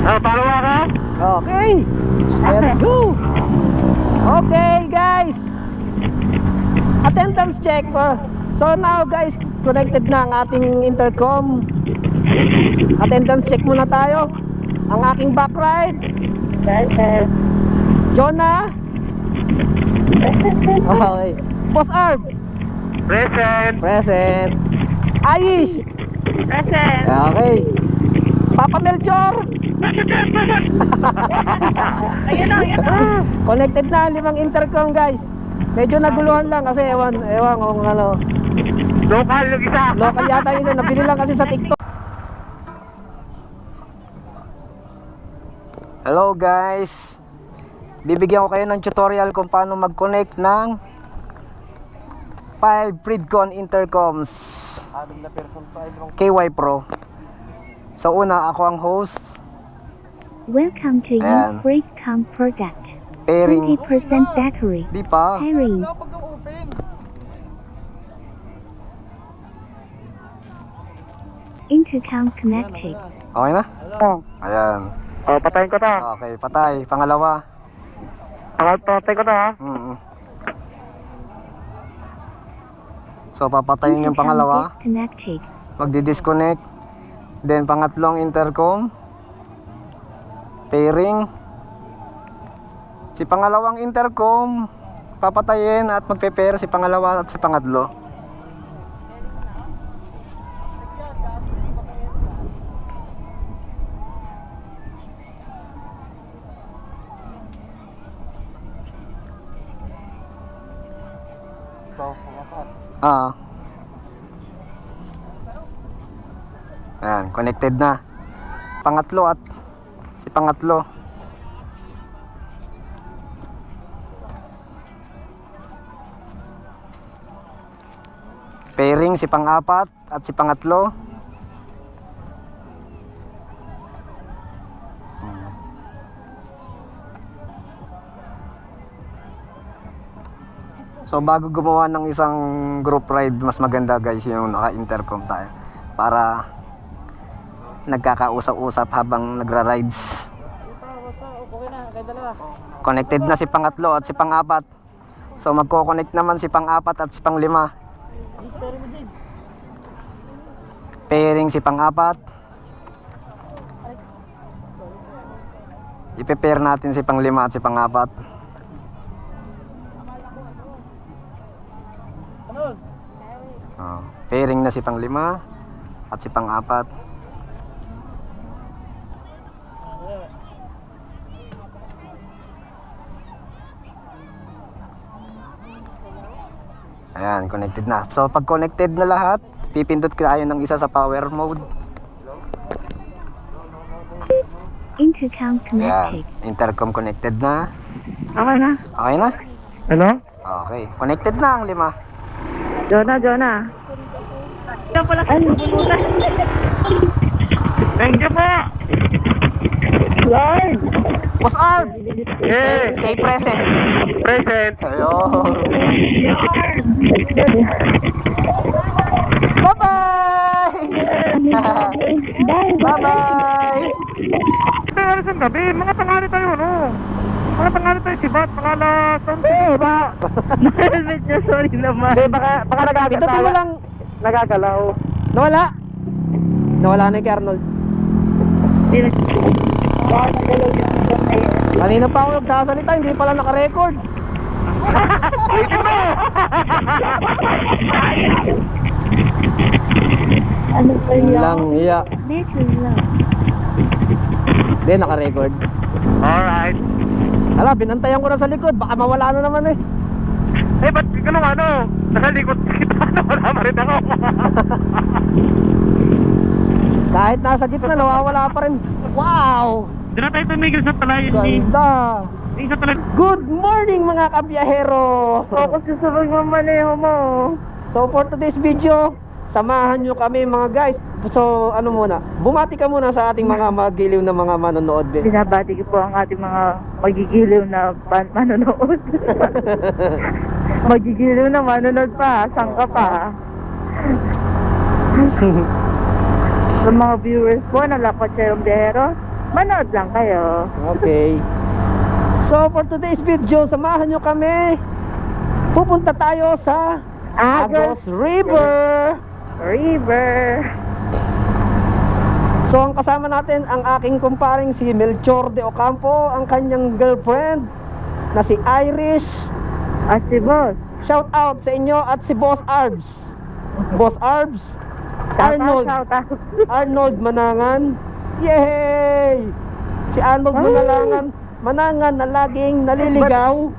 Palawa ka? Okay, let's go. Okay guys, attendance check po. So now guys, connected na ang ating intercom. Attendance check muna tayo. Ang aking back ride, Jonah. Okay. Boss Arb, Present. present. Aish, Present. okay. Papa Melchor, Ayun o, ayun o. connected na 5 intercom guys. Medyo naguluhan lang kasi ewan kung ano. Local yung isa. Local yata yung isa, nabili lang kasi sa TikTok. Hello guys, bibigyan ko kayo ng tutorial kung paano mag-connect ng 5 Fridcon intercoms KY Pro. So una, ako ang host. Welcome to Ayan. your Fridcon product. Pairing. 20% battery. Di pa. Pairing. Intercom connected. Okay na? Oh. Ayan. Patayin ko to. Okay, patay. Pangalawa. Patay ko to ha. So papatayin yung Intercom pangalawa. disconnected. Magdi-disconnect. Then pangatlong intercom, pairing. Si pangalawang intercom papatayin at magpe-pair si pangalawa at si pangatlo. Ayan, connected na. Pangatlo at si pangatlo. Pairing si pang-apat at si pangatlo. So bago gumawa ng isang group ride, mas maganda guys yung naka-intercom tayo para nagkakausap-usap habang nagra-rides. Connected na si pangatlo at si pang-apat. So magko-connect naman si pang-apat at si pang-lima. Pairing si pang-apat. Ipe-pair natin si pang-lima at si pang-apat. Pairing na si pang-lima at si pang-apat. Ayan, connected na. So pag connected na lahat, pipindot tayo ng isa sa power mode. Intercom Ayan, connected. intercom connected na. Okay na. Okay na? Ano? Okay, connected na ang 5. Jonah. Ikaw pala sa bulutan. Thank you po. Lord. Boss Arb! Yeah. Say present. Present. Hello. Bye-bye! Bye-bye! Ito sa gabi. Mga pangalan tayo ano? Mga pangalan tayo si Bat. Pangalan something. Ba? Helmet niya. Sorry naman. Baka nagagalaw. Pindutin mo lang. Nagagalaw. Nawala. Nawala na yung kay Arnold. Kanina pa ako nagsasalita, hindi pala naka-record. Ano ba Yun yan? lang, iya. Battery low. Hindi, naka-record. Alright. Hala, binantayan ko na sa likod, baka mawala na naman eh. Eh, ba't ganun ano? Nakalikot kita na wala pa rin ako. Kahit nasa gitna, nawawala pa rin. Wow! Di na tayo tumigil sa palayan ni. Ganda! Isa talaga. Good morning mga kabiyahero! Focus ka sa pagmamaneho mo. So for today's video, samahan nyo kami mga guys. So ano muna, bumati ka muna sa ating mga magiliw na mga manonood. Binabati ko po ang ating mga magigiliw na manonood. Magigiliw na manonood pa. Saan ka pa? Sa mga viewers po ng Lakotserong Biyahero, Manood lang kayo. Okay. So for today's video, samahan nyo kami. Pupunta tayo sa Agos River. So ang kasama natin ang aking kumparing si Melchor de Ocampo, ang kanyang girlfriend na si Irish. At si boss. Shout out sa inyo at si Boss Arbs. Boss Arbs. Arnold. Shout out. Arnold Manangan. Yay! Si Arnold Manangan na laging naliligaw.